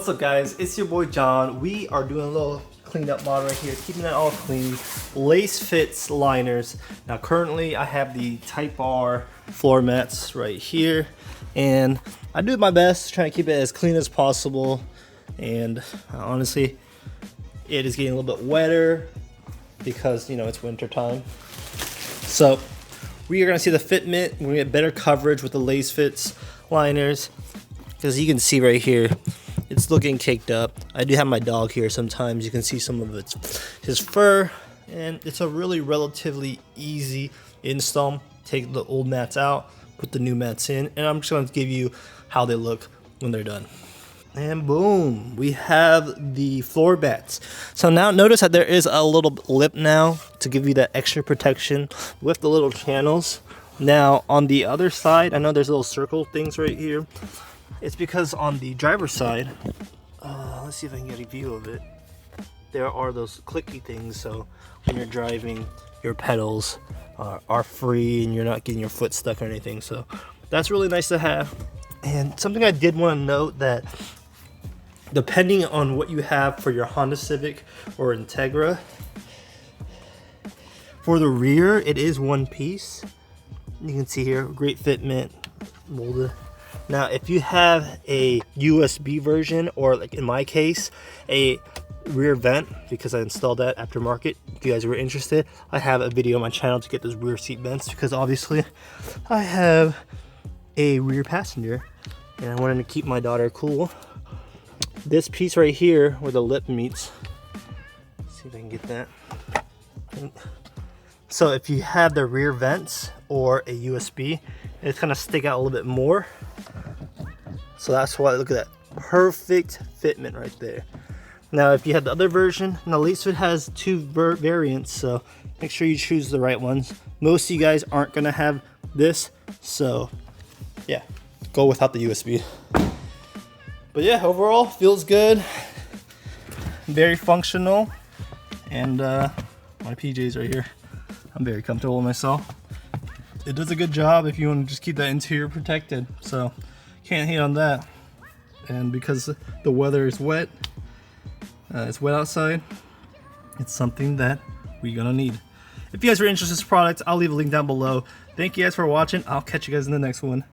What's up guys, it's your boy John. We are doing a little cleanup mod right here, keeping it all clean. Lace fits liners. Now currently I have the Type R floor mats right here, and I do my best trying to keep it as clean as possible. And honestly, it is getting a little bit wetter because it's winter time. So we are gonna see the fitment. We're gonna get better coverage with the lace fits liners, because you can see right here, it's looking caked up. I do have my dog here. Sometimes you can see some of his fur, and it's a really relatively easy install. Take the old mats out, put the new mats in, and I'm just going to give you how they look when they're done. And boom, we have the floor mats. So now notice that there is a little lip now to give you that extra protection with the little channels. Now on the other side, I know there's little circle things right here. It's because on the driver's side, let's see if I can get a view of it. There are those clicky things, so when you're driving, your pedals are free and you're not getting your foot stuck or anything. So that's really nice to have. And something I did want to note, that depending on what you have for your Honda Civic or Integra, for the rear, it is one piece. You can see here, great fitment, molded. Now, if you have a USB version, or like in my case, a rear vent, because I installed that aftermarket, if you guys were interested, I have a video on my channel to get those rear seat vents, because obviously I have a rear passenger and I wanted to keep my daughter cool. This piece right here where the lip meets, let's see if I can get that. So if you have the rear vents or a USB, it's gonna stick out a little bit more. So that's why, look at that, perfect fitment right there. Now if you have the other version, now Lace Fit has two variants, so make sure you choose the right ones. Most of you guys aren't gonna have this, so yeah, go without the USB. But yeah, overall feels good, very functional, and my PJs right here, I'm very comfortable with myself. It does a good job if you want to just keep that interior protected, so can't hate on that. And because the weather is wet, it's wet outside, it's something that we're gonna need. If you guys are interested in this product, I'll leave a link down below. Thank you guys for watching. I'll catch you guys in the next one.